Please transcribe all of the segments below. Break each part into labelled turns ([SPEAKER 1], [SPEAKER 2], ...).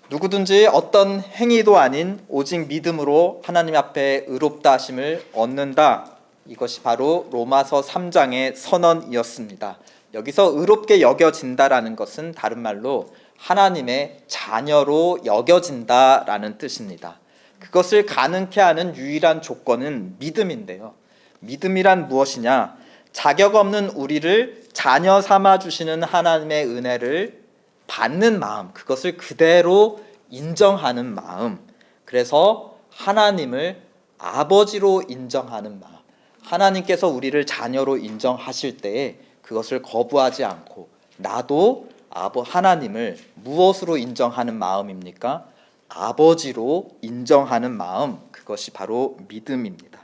[SPEAKER 1] 누구든지 어떤 행위도 아닌 오직 믿음으로 하나님 앞에 의롭다 하심을 얻는다. 이것이 바로 로마서 3장의 선언이었습니다. 여기서 의롭게 여겨진다라는 것은 다른 말로 하나님의 자녀로 여겨진다라는 뜻입니다. 그것을 가능케 하는 유일한 조건은 믿음인데요. 믿음이란 무엇이냐? 자격 없는 우리를 자녀 삼아 주시는 하나님의 은혜를 받는 마음, 그것을 그대로 인정하는 마음, 그래서 하나님을 아버지로 인정하는 마음, 하나님께서 우리를 자녀로 인정하실 때에 그것을 거부하지 않고 나도 하나님을 무엇으로 인정하는 마음입니까? 아버지로 인정하는 마음, 그것이 바로 믿음입니다.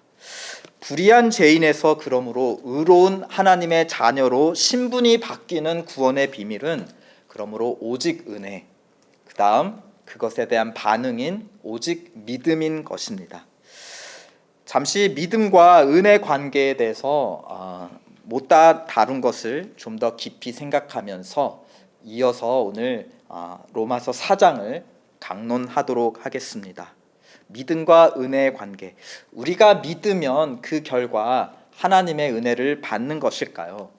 [SPEAKER 1] 불의한 죄인에서 그러므로 의로운 하나님의 자녀로 신분이 바뀌는 구원의 비밀은 그러므로 오직 은혜, 그 다음 그것에 대한 반응인 오직 믿음인 것입니다. 잠시 믿음과 은혜 관계에 대해서 못다 다룬 것을 좀 더 깊이 생각하면서 이어서 오늘 로마서 4장을 강론하도록 하겠습니다. 믿음과 은혜의 관계, 우리가 믿으면 그 결과 하나님의 은혜를 받는 것일까요?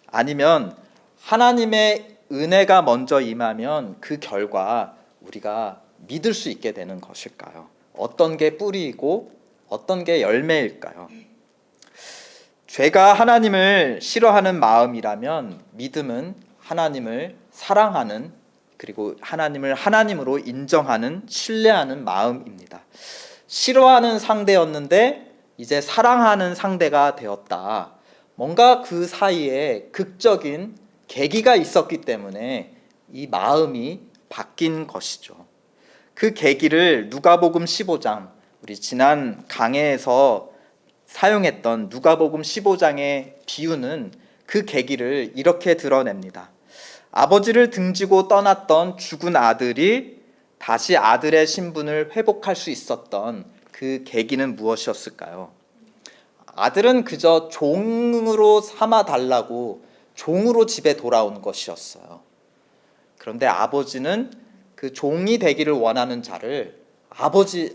[SPEAKER 1] 아니면 하나님의 은혜가 먼저 임하면 그 결과 우리가 믿을 수 있게 되는 것일까요? 어떤 게 뿌리이고 어떤 게 열매일까요? 죄가 하나님을 싫어하는 마음이라면 믿음은 하나님을 사랑하는, 그리고 하나님을 하나님으로 인정하는, 신뢰하는 마음입니다. 싫어하는 상대였는데 이제 사랑하는 상대가 되었다. 뭔가 그 사이에 극적인 계기가 있었기 때문에 이 마음이 바뀐 것이죠. 그 계기를 누가복음 15장, 우리 지난 강해에서 사용했던 누가복음 15장의 비유는 그 계기를 이렇게 드러냅니다. 아버지를 등지고 떠났던 죽은 아들이 다시 아들의 신분을 회복할 수 있었던 그 계기는 무엇이었을까요? 아들은 그저 종으로 삼아달라고 종으로 집에 돌아온 것이었어요. 그런데 아버지는 그 종이 되기를 원하는 자를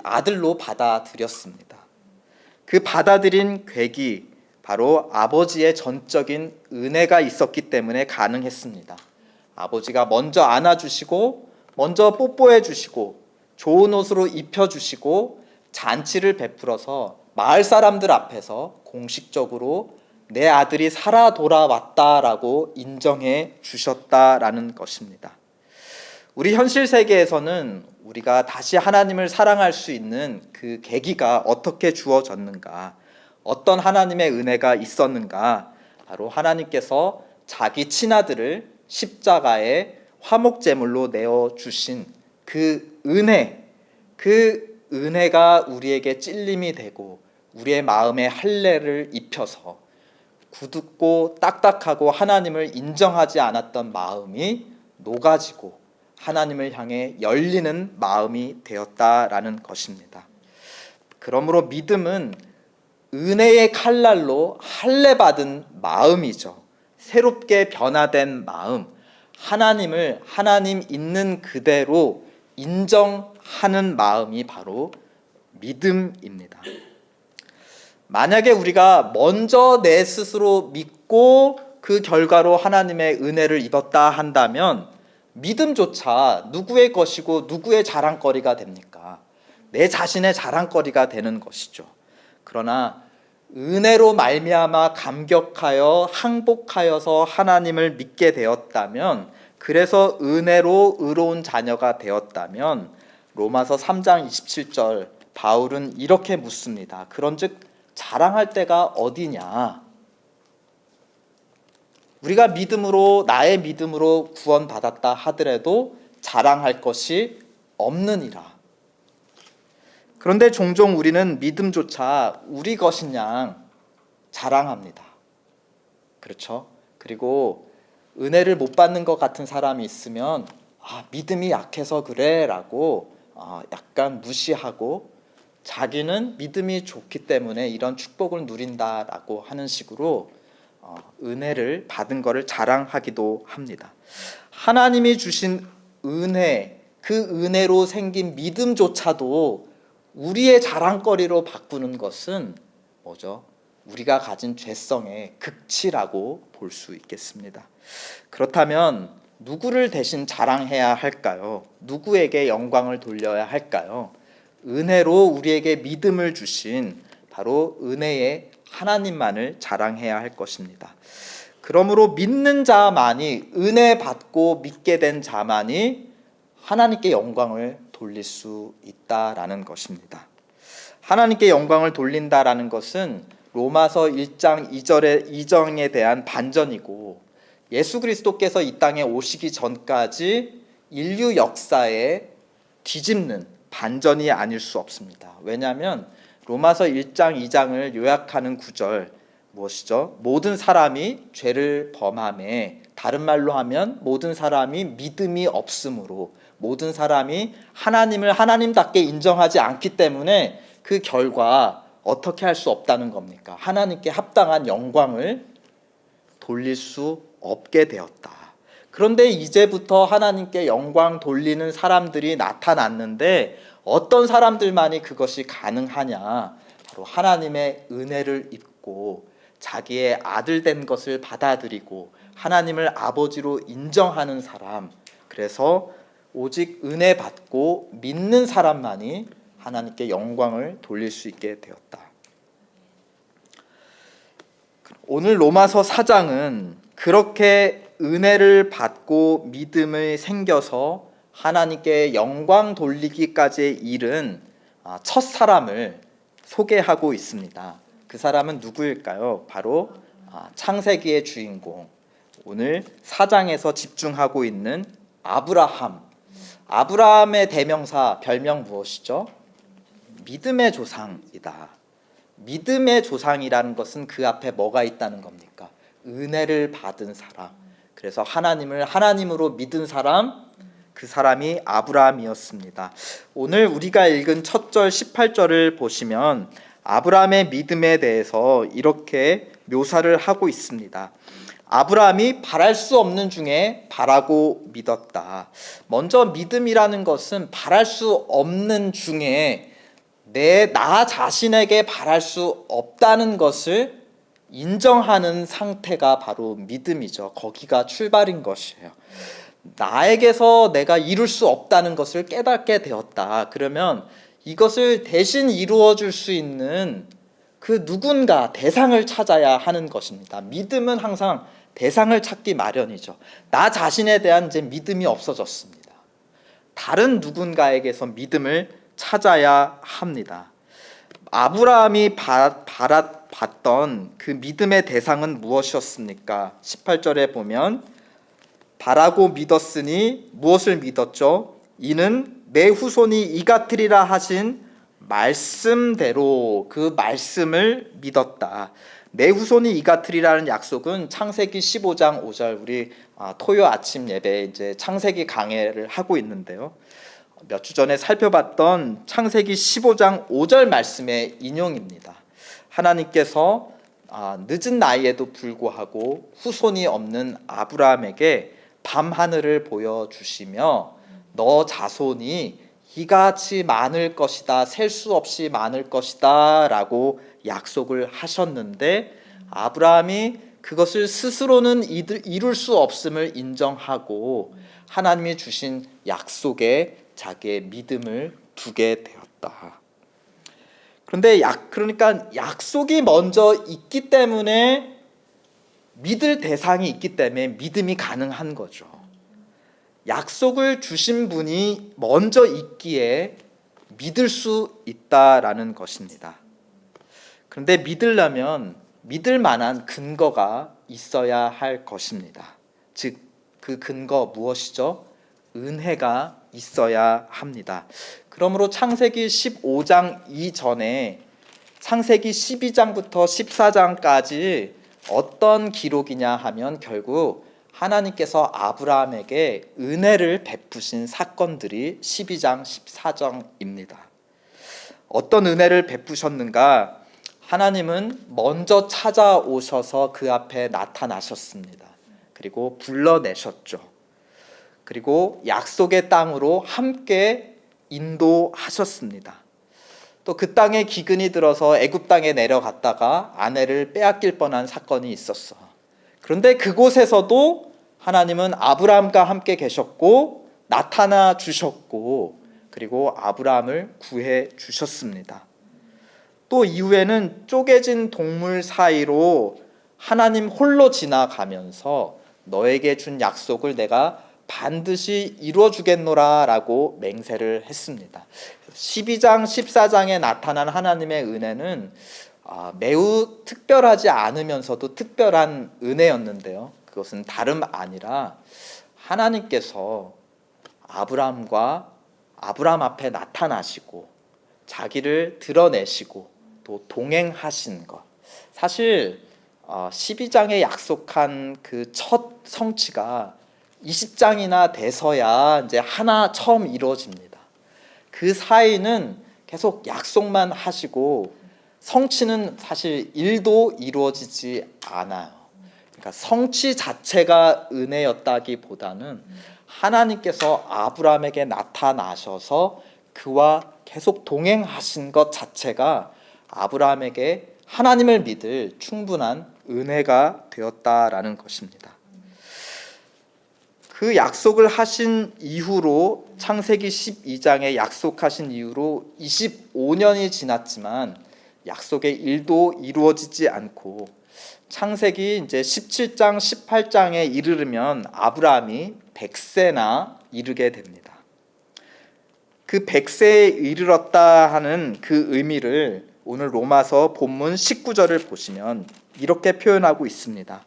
[SPEAKER 1] 아들로 받아들였습니다. 그 받아들인 계기, 바로 아버지의 전적인 은혜가 있었기 때문에 가능했습니다. 아버지가 먼저 안아주시고 먼저 뽀뽀해 주시고 좋은 옷으로 입혀주시고 잔치를 베풀어서 마을 사람들 앞에서 공식적으로 내 아들이 살아 돌아왔다라고 인정해 주셨다라는 것입니다. 우리 현실 세계에서는 우리가 다시 하나님을 사랑할 수 있는 그 계기가 어떻게 주어졌는가, 어떤 하나님의 은혜가 있었는가, 바로 하나님께서 자기 친아들을 십자가에 화목제물로 내어주신 그 은혜, 그 은혜가 우리에게 찔림이 되고 우리의 마음에 할례를 입혀서 굳고 딱딱하고 하나님을 인정하지 않았던 마음이 녹아지고 하나님을 향해 열리는 마음이 되었다라는 것입니다. 그러므로 믿음은 은혜의 칼날로 할례받은 마음이죠. 새롭게 변화된 마음, 하나님을 하나님 있는 그대로 인정하는 마음이 바로 믿음입니다. 만약에 우리가 먼저 내 스스로 믿고 그 결과로 하나님의 은혜를 입었다 한다면 믿음조차 누구의 것이고 누구의 자랑거리가 됩니까? 내 자신의 자랑거리가 되는 것이죠. 그러나 은혜로 말미암아 감격하여 항복하여서 하나님을 믿게 되었다면, 그래서 은혜로 의로운 자녀가 되었다면 로마서 3장 27절 바울은 이렇게 묻습니다. 그런즉 자랑할 때가 어디냐? 우리가 믿음으로, 나의 믿음으로 구원받았다 하더라도 자랑할 것이 없느니라. 그런데 종종 우리는 믿음조차 우리 것인 양 자랑합니다. 그렇죠? 그리고 은혜를 못 받는 것 같은 사람이 있으면 믿음이 약해서 그래 라고 약간 무시하고, 자기는 믿음이 좋기 때문에 이런 축복을 누린다라고 하는 식으로 은혜를 받은 것을 자랑하기도 합니다. 하나님이 주신 은혜, 그 은혜로 생긴 믿음조차도 우리의 자랑거리로 바꾸는 것은 뭐죠? 우리가 가진 죄성의 극치라고 볼 수 있겠습니다. 그렇다면 누구를 대신 자랑해야 할까요? 누구에게 영광을 돌려야 할까요? 은혜로 우리에게 믿음을 주신 바로 은혜의 하나님만을 자랑해야 할 것입니다. 그러므로 믿는 자만이, 은혜 받고 믿게 된 자만이 하나님께 영광을 돌릴 수 있다라는 것입니다. 하나님께 영광을 돌린다라는 것은 로마서 1장 2절의 이정에 대한 반전이고, 예수 그리스도께서 이 땅에 오시기 전까지 인류 역사에 뒤집는 반전이 아닐 수 없습니다. 왜냐하면 로마서 1장 2장을 요약하는 구절 무엇이죠? 모든 사람이 죄를 범하매, 다른 말로 하면 모든 사람이 믿음이 없으므로, 모든 사람이 하나님을 하나님답게 인정하지 않기 때문에 그 결과 어떻게 할 수 없다는 겁니까? 하나님께 합당한 영광을 돌릴 수 없게 되었다. 그런데 이제부터 하나님께 영광 돌리는 사람들이 나타났는데 어떤 사람들만이 그것이 가능하냐? 바로 하나님의 은혜를 입고 자기의 아들 된 것을 받아들이고 하나님을 아버지로 인정하는 사람, 그래서 오직 은혜 받고 믿는 사람만이 하나님께 영광을 돌릴 수 있게 되었다. 오늘 로마서 4장은 그렇게 은혜를 받고 믿음이 생겨서 하나님께 영광 돌리기까지의 이른 첫 사람을 소개하고 있습니다. 그 사람은 누구일까요? 바로 창세기의 주인공, 오늘 4장에서 집중하고 있는 아브라함. 아브라함의 대명사, 별명 무엇이죠? 믿음의 조상이다. 믿음의 조상이라는 것은 그 앞에 뭐가 있다는 겁니까? 은혜를 받은 사람. 그래서 하나님을 하나님으로 믿은 사람, 그 사람이 아브라함이었습니다. 오늘 우리가 읽은 첫 절 18절을 보시면 아브라함의 믿음에 대해서 이렇게 묘사를 하고 있습니다. 아브라함이 바랄 수 없는 중에 바라고 믿었다. 먼저 믿음이라는 것은 바랄 수 없는 중에 나 자신에게 바랄 수 없다는 것을 인정하는 상태가 바로 믿음이죠. 거기가 출발인 것이에요. 나에게서 내가 이룰 수 없다는 것을 깨닫게 되었다. 그러면 이것을 대신 이루어 줄 수 있는 그 누군가, 대상을 찾아야 하는 것입니다. 믿음은 항상 대상을 찾기 마련이죠. 나 자신에 대한 이제 믿음이 없어졌습니다. 다른 누군가에게서 믿음을 찾아야 합니다. 아브라함이 봤던 그 믿음의 대상은 무엇이었습니까? 18절에 보면 바라고 믿었으니 무엇을 믿었죠? 이는 내 후손이 이 같으리라 하신 말씀대로 그 말씀을 믿었다. 내 후손이 이 같으리라는 약속은 창세기 15장 5절, 우리 토요 아침 예배에 이제 창세기 강해를 하고 있는데요. 몇 주 전에 살펴봤던 창세기 15장 5절 말씀의 인용입니다. 하나님께서 늦은 나이에도 불구하고 후손이 없는 아브라함에게 밤하늘을 보여주시며 너 자손이 이같이 많을 것이다, 셀 수 없이 많을 것이다 라고 약속을 하셨는데, 아브라함이 그것을 스스로는 이룰 수 없음을 인정하고 하나님이 주신 약속에 자기의 믿음을 두게 되었다. 그러니까 약속이 먼저 있기 때문에, 믿을 대상이 있기 때문에 믿음이 가능한 거죠. 약속을 주신 분이 먼저 있기에 믿을 수 있다라는 것입니다. 그런데 믿으려면 믿을 만한 근거가 있어야 할 것입니다. 즉, 그 근거 무엇이죠? 은혜가 있어야 합니다. 그러므로 창세기 15장 이전에 창세기 12장부터 14장까지 어떤 기록이냐 하면 결국 하나님께서 아브라함에게 은혜를 베푸신 사건들이 12장, 14장입니다. 어떤 은혜를 베푸셨는가? 하나님은 먼저 찾아오셔서 그 앞에 나타나셨습니다. 그리고 불러내셨죠. 그리고 약속의 땅으로 함께 인도하셨습니다. 또 그 땅에 기근이 들어서 애굽 땅에 내려갔다가 아내를 빼앗길 뻔한 사건이 있었어. 그런데 그곳에서도 하나님은 아브라함과 함께 계셨고 나타나 주셨고 그리고 아브라함을 구해 주셨습니다. 또 이후에는 쪼개진 동물 사이로 하나님 홀로 지나가면서 너에게 준 약속을 내가 반드시 이루어 주겠노라 라고 맹세를 했습니다. 12장 14장에 나타난 하나님의 은혜는 매우 특별하지 않으면서도 특별한 은혜였는데요, 그것은 다름 아니라 하나님께서 아브라함 앞에 나타나시고 자기를 드러내시고 또 동행하신 것. 사실 12장에 약속한 그 첫 성취가 20장이나 돼서야 이제 하나 처음 이루어집니다. 그 사이는 계속 약속만 하시고 성취는 사실 일도 이루어지지 않아요. 그러니까 성취 자체가 은혜였다기보다는 하나님께서 아브라함에게 나타나셔서 그와 계속 동행하신 것 자체가 아브라함에게 하나님을 믿을 충분한 은혜가 되었다라는 것입니다. 그 약속을 하신 이후로 창세기 12장에 약속하신 이후로 25년이 지났지만 약속의 일도 이루어지지 않고 창세기 이제 17장 18장에 이르르면 아브라함이 100세나 이르게 됩니다. 그 100세에 이르렀다 하는 그 의미를 오늘 로마서 본문 19절을 보시면 이렇게 표현하고 있습니다.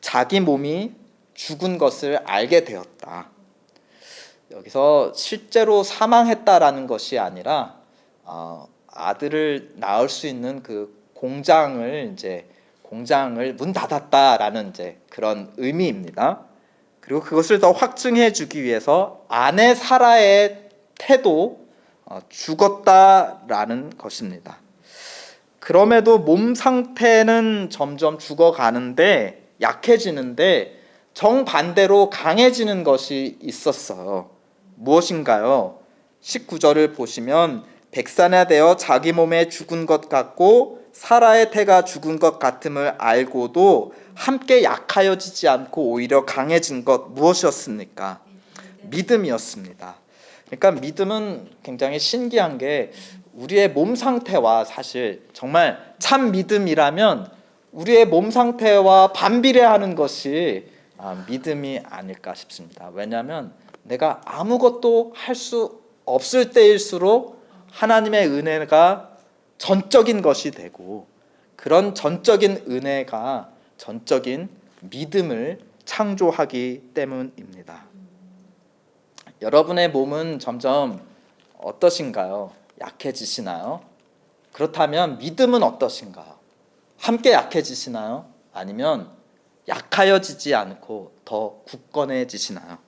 [SPEAKER 1] 자기 몸이 죽은 것을 알게 되었다. 여기서 실제로 사망했다라는 것이 아니라 아들을 낳을 수 있는 그 공장을 문 닫았다라는 그런 의미입니다. 그리고 그것을 더 확증해 주기 위해서 아내 사라의 태도 죽었다라는 것입니다. 그럼에도 몸 상태는 점점 죽어가는데 약해지는데 정반대로 강해지는 것이 있었어요. 무엇인가요? 19절을 보시면 백사나 되어 자기 몸에 죽은 것 같고 사라의 태가 죽은 것 같음을 알고도 함께 약하여지지 않고 오히려 강해진 것 무엇이었습니까? 믿음이었습니다. 그러니까 믿음은 굉장히 신기한 게 우리의 몸 상태와 사실 정말 참 믿음이라면 우리의 몸 상태와 반비례하는 것이 믿음이 아닐까 싶습니다. 왜냐하면 내가 아무것도 할 수 없을 때일수록 하나님의 은혜가 전적인 것이 되고 그런 전적인 은혜가 전적인 믿음을 창조하기 때문입니다. 여러분의 몸은 점점 어떠신가요? 약해지시나요? 그렇다면 믿음은 어떠신가요? 함께 약해지시나요? 아니면 약하여지지 않고 더 굳건해지시나요?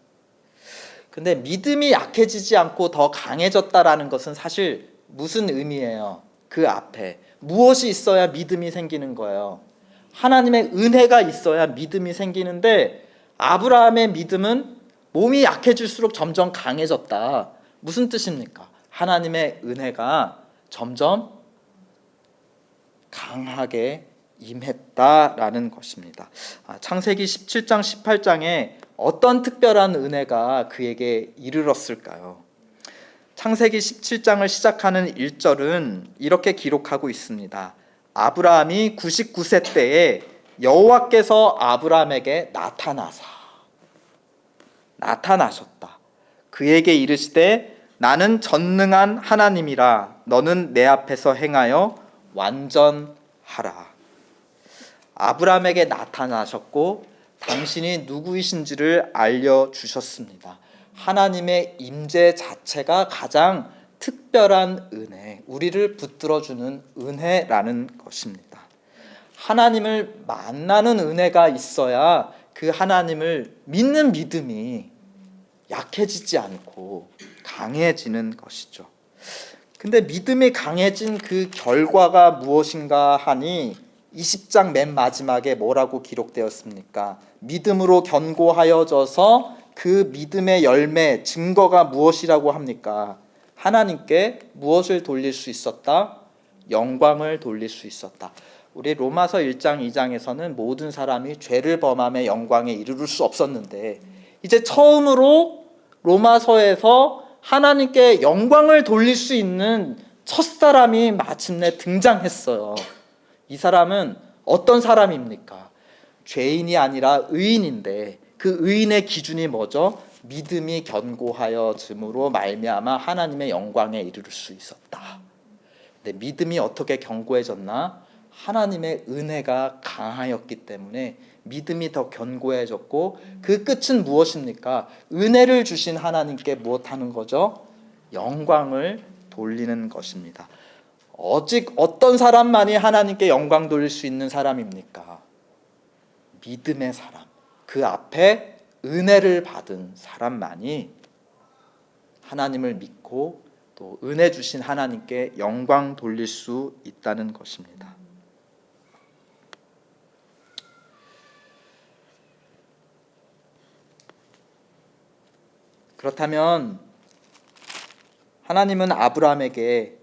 [SPEAKER 1] 근데 믿음이 약해지지 않고 더 강해졌다라는 것은 사실 무슨 의미예요? 그 앞에 무엇이 있어야 믿음이 생기는 거예요? 하나님의 은혜가 있어야 믿음이 생기는데 아브라함의 믿음은 몸이 약해질수록 점점 강해졌다. 무슨 뜻입니까? 하나님의 은혜가 점점 강하게 임했다라는 것입니다. 창세기 17장 18장에 어떤 특별한 은혜가 그에게 이르렀을까요? 창세기 17장을 시작하는 1절은 이렇게 기록하고 있습니다. 아브라함이 99세 때에 여호와께서 아브라함에게 나타나셨다. 그에게 이르시되 나는 전능한 하나님이라 너는 내 앞에서 행하여 완전하라. 아브라함에게 나타나셨고 당신이 누구이신지를 알려주셨습니다. 하나님의 임재 자체가 가장 특별한 은혜, 우리를 붙들어주는 은혜라는 것입니다. 하나님을 만나는 은혜가 있어야 그 하나님을 믿는 믿음이 약해지지 않고 강해지는 것이죠. 근데 믿음이 강해진 그 결과가 무엇인가 하니 20장 맨 마지막에 뭐라고 기록되었습니까? 믿음으로 견고하여져서 그 믿음의 열매, 증거가 무엇이라고 합니까? 하나님께 무엇을 돌릴 수 있었다? 영광을 돌릴 수 있었다. 우리 로마서 1장 2장에서는 모든 사람이 죄를 범함에 영광에 이르를 수 없었는데, 이제 처음으로 로마서에서 하나님께 영광을 돌릴 수 있는 첫사람이 마침내 등장했어요. 이 사람은 어떤 사람입니까? 죄인이 아니라 의인인데, 그 의인의 기준이 뭐죠? 믿음이 견고하여짐으로 말미암아 하나님의 영광에 이르를 수 있었다. 근데 믿음이 어떻게 견고해졌나? 하나님의 은혜가 강하였기 때문에 믿음이 더 견고해졌고, 그 끝은 무엇입니까? 은혜를 주신 하나님께 무엇하는 거죠? 영광을 돌리는 것입니다. 오직 어떤 사람만이 하나님께 영광 돌릴 수 있는 사람입니까? 믿음의 사람, 그 앞에 은혜를 받은 사람만이 하나님을 믿고 또 은혜 주신 하나님께 영광 돌릴 수 있다는 것입니다. 그렇다면 하나님은 아브라함에게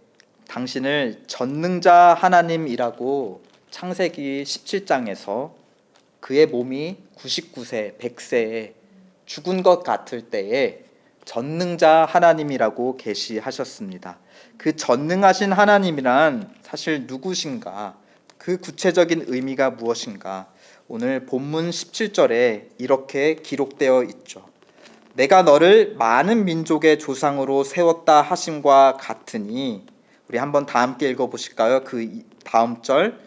[SPEAKER 1] 당신을 전능자 하나님이라고 창세기 17장에서 그의 몸이 99세, 100세에 죽은 것 같을 때에 전능자 하나님이라고 계시하셨습니다. 그 전능하신 하나님이란 사실 누구신가? 그 구체적인 의미가 무엇인가? 오늘 본문 17절에 이렇게 기록되어 있죠. 내가 너를 많은 민족의 조상으로 세웠다 하심과 같으니, 우리 한번 다 함께 읽어보실까요? 그 다음 절,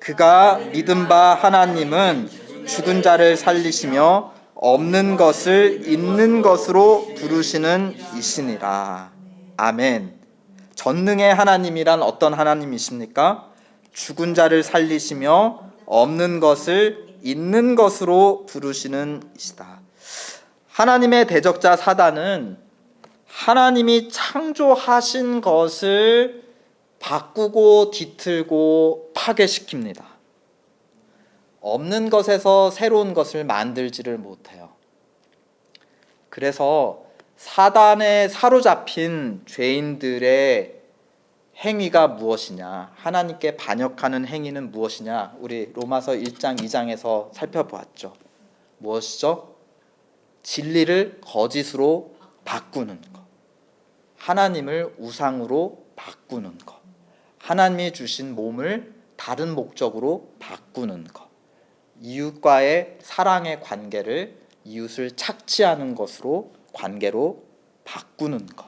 [SPEAKER 1] 그가 믿은 바 하나님은 죽은 자를 살리시며 없는 것을 있는 것으로 부르시는 이시니라. 아멘. 전능의 하나님이란 어떤 하나님이십니까? 죽은 자를 살리시며 없는 것을 있는 것으로 부르시는 이시다. 하나님의 대적자 사단은 하나님이 창조하신 것을 바꾸고 뒤틀고 파괴시킵니다. 없는 것에서 새로운 것을 만들지를 못해요. 그래서 사단에 사로잡힌 죄인들의 행위가 무엇이냐, 하나님께 반역하는 행위는 무엇이냐, 우리 로마서 1장 2장에서 살펴보았죠. 무엇이죠? 진리를 거짓으로 바꾸는 것, 하나님을 우상으로 바꾸는 것, 하나님이 주신 몸을 다른 목적으로 바꾸는 것, 이웃과의 사랑의 관계를 이웃을 착취하는 것으로 관계로 바꾸는 것,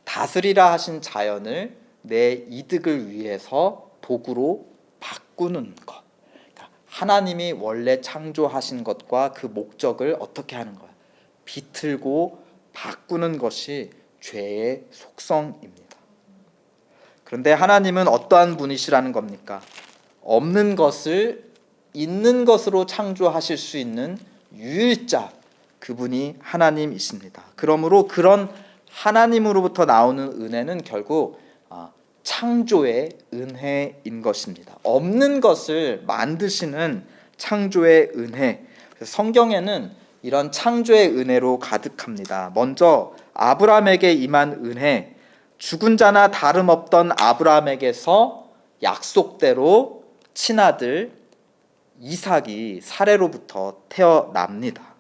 [SPEAKER 1] 다스리라 하신 자연을 내 이득을 위해서 도구로 바꾸는 것. 그러니까 하나님이 원래 창조하신 것과 그 목적을 어떻게 하는 거야? 비틀고 바꾸는 것이 죄의 속성입니다. 그런데 하나님은 어떠한 분이시라는 겁니까? 없는 것을 있는 것으로 창조하실 수 있는 유일자, 그분이 하나님이십니다. 그러므로 그런 하나님으로부터 나오는 은혜는 결국 창조의 은혜인 것입니다. 없는 것을 만드시는 창조의 은혜. 성경에는 이런 창조의 은혜로 가득합니다. 먼저 아브라함에게 임한 은혜, 죽은 자나 다름없던 아브라함에게서 약속대로 친아들 이삭이 사레로부터 태어납니다.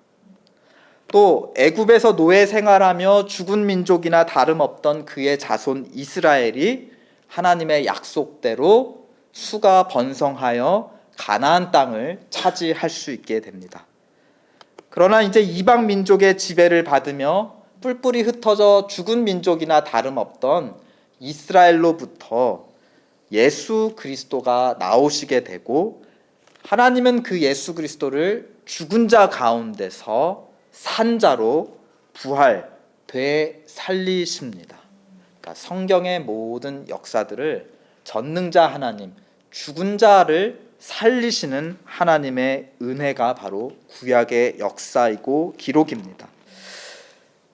[SPEAKER 1] 또 애굽에서 노예 생활하며 죽은 민족이나 다름없던 그의 자손 이스라엘이 하나님의 약속대로 수가 번성하여 가나안 땅을 차지할 수 있게 됩니다. 그러나 이제 이방 민족의 지배를 받으며 뿔뿔이 흩어져 죽은 민족이나 다름없던 이스라엘로부터 예수 그리스도가 나오시게 되고, 하나님은 그 예수 그리스도를 죽은 자 가운데서 산자로 부활 되살리십니다. 그러니까 성경의 모든 역사들을 전능자 하나님, 죽은 자를 살리시는 하나님의 은혜가 바로 구약의 역사이고 기록입니다.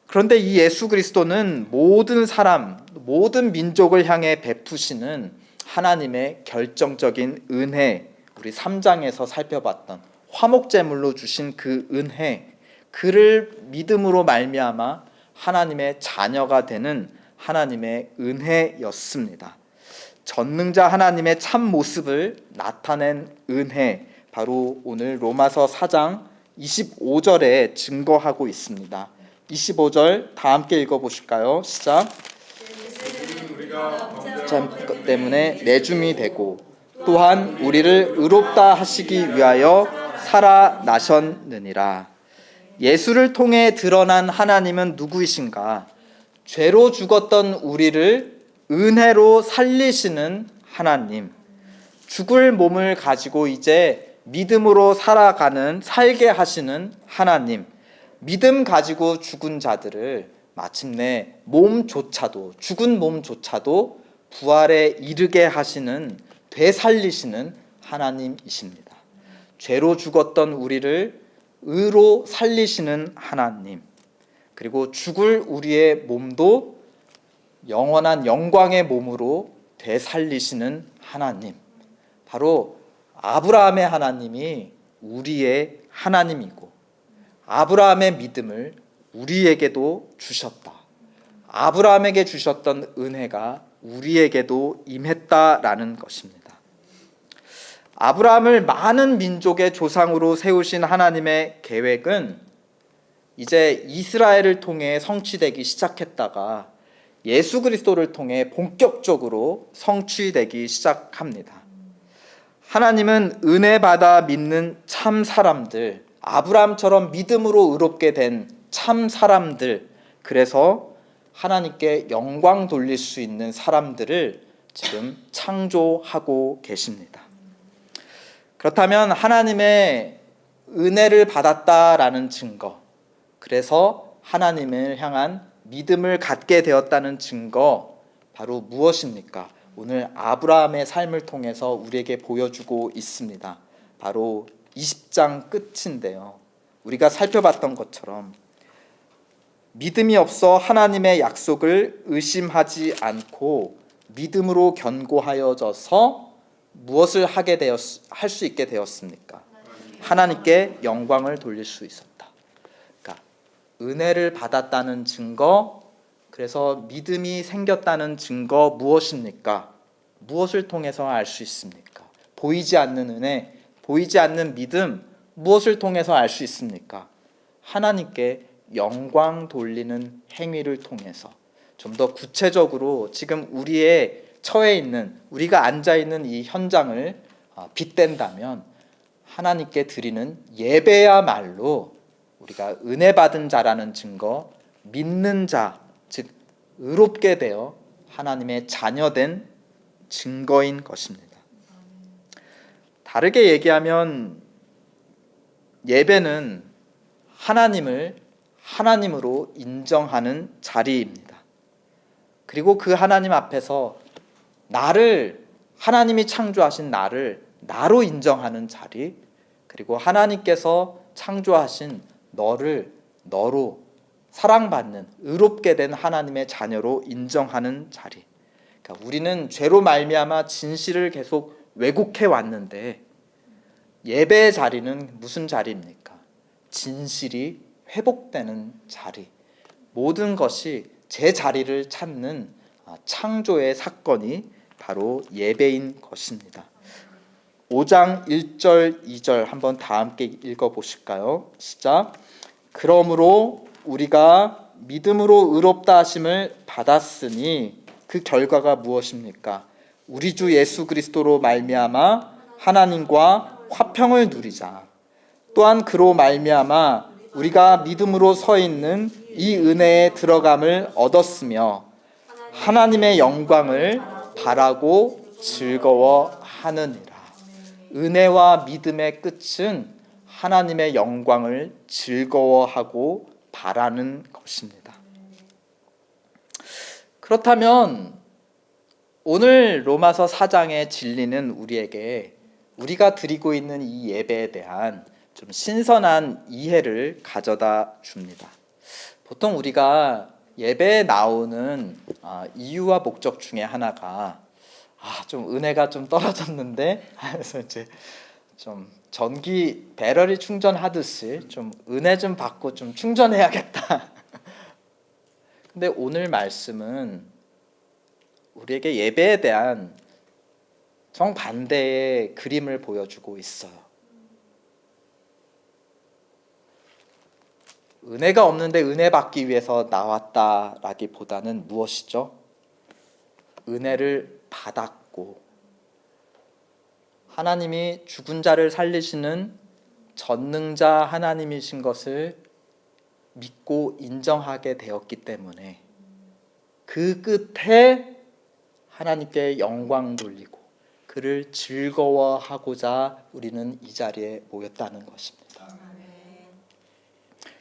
[SPEAKER 1] 그런데 이 예수 그리스도는 모든 사람, 모든 민족을 향해 베푸시는 하나님의 결정적인 은혜, 우리 3장에서 살펴봤던 화목제물로 주신 그 은혜, 그를 믿음으로 말미암아 하나님의 자녀가 되는 하나님의 은혜였습니다. 전능자 하나님의 참 모습을 나타낸 은혜, 바로 오늘 로마서 4장 25절에 증거하고 있습니다. 25절 다 함께 읽어보실까요? 시작. 참 때문에 내줌이 되고 또한 우리를 의롭다 하시기 위하여 살아나셨느니라. 예수를 통해 드러난 하나님은 누구이신가? 죄로 죽었던 우리를 은혜로 살리시는 하나님, 죽을 몸을 가지고 이제 믿음으로 살게 하시는 하나님, 믿음 가지고 죽은 자들을 마침내 죽은 몸조차도 부활에 이르게 하시는, 되살리시는 하나님이십니다. 죄로 죽었던 우리를 의로 살리시는 하나님, 그리고 죽을 우리의 몸도 영원한 영광의 몸으로 되살리시는 하나님, 바로 아브라함의 하나님이 우리의 하나님이고 아브라함의 믿음을 우리에게도 주셨다. 아브라함에게 주셨던 은혜가 우리에게도 임했다라는 것입니다. 아브라함을 많은 민족의 조상으로 세우신 하나님의 계획은 이제 이스라엘을 통해 성취되기 시작했다가 예수 그리스도를 통해 본격적으로 성취되기 시작합니다. 하나님은 은혜 받아 믿는 참 사람들, 아브라함처럼 믿음으로 의롭게 된 참 사람들, 그래서 하나님께 영광 돌릴 수 있는 사람들을 지금 창조하고 계십니다. 그렇다면 하나님의 은혜를 받았다라는 증거, 그래서 하나님을 향한 믿음을 갖게 되었다는 증거, 바로 무엇입니까? 오늘 아브라함의 삶을 통해서 우리에게 보여주고 있습니다. 바로 20장 끝인데요, 우리가 살펴봤던 것처럼 믿음이 없어 하나님의 약속을 의심하지 않고 믿음으로 견고하여져서 무엇을 할 수 있게 되었습니까? 하나님께 영광을 돌릴 수 있었다. 그러니까 은혜를 받았다는 증거, 그래서 믿음이 생겼다는 증거 무엇입니까? 무엇을 통해서 알 수 있습니까? 보이지 않는 은혜, 보이지 않는 믿음, 무엇을 통해서 알 수 있습니까? 하나님께 영광 돌리는 행위를 통해서. 좀 더 구체적으로 지금 우리의 처해 있는, 우리가 앉아 있는 이 현장을 빗댄다면 하나님께 드리는 예배야말로 우리가 은혜 받은 자라는 증거, 믿는 자, 즉 의롭게 되어 하나님의 자녀된 증거인 것입니다. 다르게 얘기하면 예배는 하나님을 하나님으로 인정하는 자리입니다. 그리고 그 하나님 앞에서 하나님이 창조하신 나를 나로 인정하는 자리, 그리고 하나님께서 창조하신 너를 너로 사랑받는, 의롭게 된 하나님의 자녀로 인정하는 자리. 그러니까 우리는 죄로 말미암아 진실을 계속 왜곡해 왔는데, 예배의 자리는 무슨 자리입니까? 진실이 회복되는 자리, 모든 것이 제 자리를 찾는 창조의 사건이 바로 예배인 것입니다. 5장 1절 2절 한번 다 함께 읽어보실까요? 시작. 그러므로 우리가 믿음으로 의롭다 하심을 받았으니 그 결과가 무엇입니까? 우리 주 예수 그리스도로 말미암아 하나님과 화평을 누리자. 또한 그로 말미암아 우리가 믿음으로 서 있는 이 은혜에 들어감을 얻었으며 하나님의 영광을 바라고 즐거워하느니라. 은혜와 믿음의 끝은 하나님의 영광을 즐거워하고 바라는 것입니다. 그렇다면 오늘 로마서 4장의 진리는 우리에게 우리가 드리고 있는 이 예배에 대한 좀 신선한 이해를 가져다 줍니다. 보통 우리가 예배에 나오는 이유와 목적 중에 하나가 좀 은혜가 좀 떨어졌는데, 그래서 이제 좀 전기 배터리 충전하듯이 좀 은혜 좀 받고 좀 충전해야겠다. 근데 오늘 말씀은 우리에게 예배에 대한 정반대의 그림을 보여주고 있어요. 은혜가 없는데 은혜 받기 위해서 나왔다라기보다는 무엇이죠? 은혜를 받았고 하나님이 죽은 자를 살리시는 전능자 하나님이신 것을 믿고 인정하게 되었기 때문에 그 끝에 하나님께 영광 돌리고 그를 즐거워하고자 우리는 이 자리에 모였다는 것입니다.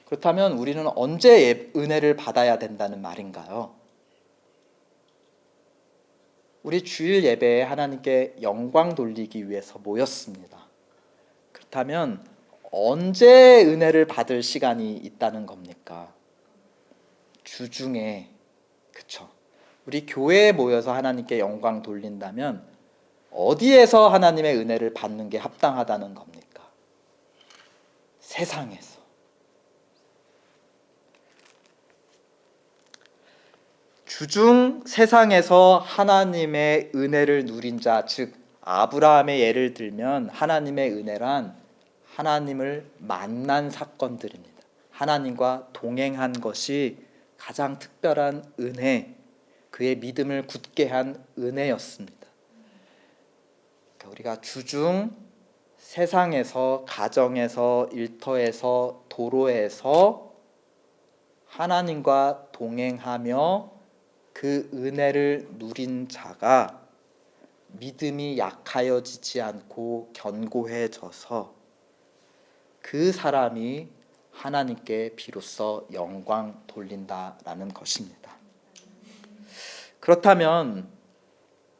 [SPEAKER 1] 그렇다면 우리는 언제 은혜를 받아야 된다는 말인가요? 우리 주일 예배에 하나님께 영광 돌리기 위해서 모였습니다. 그렇다면 언제 은혜를 받을 시간이 있다는 겁니까? 주중에, 그쵸? 우리 교회에 모여서 하나님께 영광 돌린다면 어디에서 하나님의 은혜를 받는 게 합당하다는 겁니까? 세상에서. 주중 세상에서 하나님의 은혜를 누린 자, 즉 아브라함의 예를 들면 하나님의 은혜란 하나님을 만난 사건들입니다. 하나님과 동행한 것이 가장 특별한 은혜, 그의 믿음을 굳게 한 은혜였습니다. 우리가 주중 세상에서, 가정에서, 일터에서, 도로에서 하나님과 동행하며 그 은혜를 누린 자가 믿음이 약하여지지 않고 견고해져서 그 사람이 하나님께 비로소 영광 돌린다라는 것입니다. 그렇다면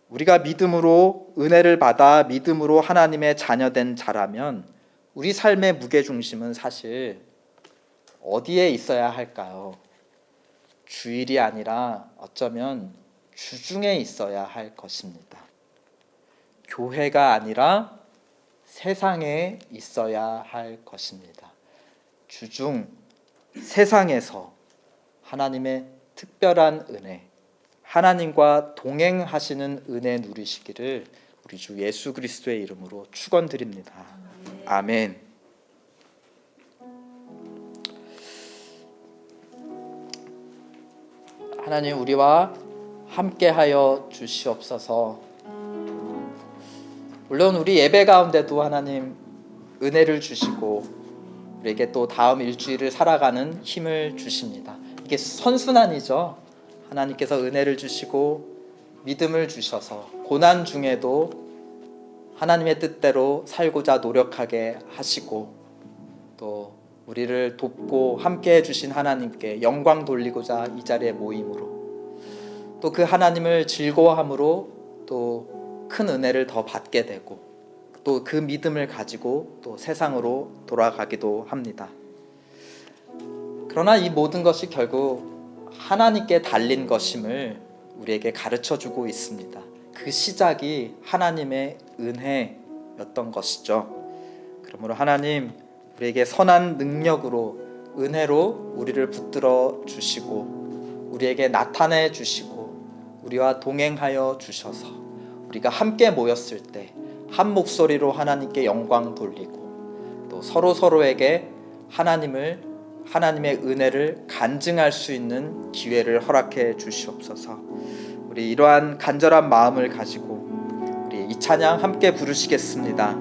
[SPEAKER 1] 우리가 믿음으로 은혜를 받아 믿음으로 하나님의 자녀된 자라면 우리 삶의 무게중심은 사실 어디에 있어야 할까요? 주일이 아니라 어쩌면 주중에 있어야 할 것입니다. 교회가 아니라 세상에 있어야 할 것입니다. 주중 세상에서 하나님의 특별한 은혜, 하나님과 동행하시는 은혜 누리시기를 우리 주 예수 그리스도의 이름으로 축원드립니다. 아멘. 하나님, 우리와 함께하여 주시옵소서. 물론 우리 예배 가운데도 하나님 은혜를 주시고 우리에게 또 다음 일주일을 살아가는 힘을 주십니다. 이게 선순환이죠. 하나님께서 은혜를 주시고 믿음을 주셔서 고난 중에도 하나님의 뜻대로 살고자 노력하게 하시고 또 우리를 돕고 함께해 주신 하나님께 영광 돌리고자 이 자리에 모임으로 또 그 하나님을 즐거워함으로 또 큰 은혜를 더 받게 되고 또 그 믿음을 가지고 또 세상으로 돌아가기도 합니다. 그러나 이 모든 것이 결국 하나님께 달린 것임을 우리에게 가르쳐주고 있습니다. 그 시작이 하나님의 은혜였던 것이죠. 그러므로 하나님, 우리에게 선한 능력으로 은혜로 우리를 붙들어 주시고 우리에게 나타내 주시고 우리와 동행하여 주셔서 우리가 함께 모였을 때 한 목소리로 하나님께 영광 돌리고 또 서로에게 하나님의 은혜를 간증할 수 있는 기회를 허락해 주시옵소서. 우리 이러한 간절한 마음을 가지고 우리 이 찬양 함께 부르시겠습니다.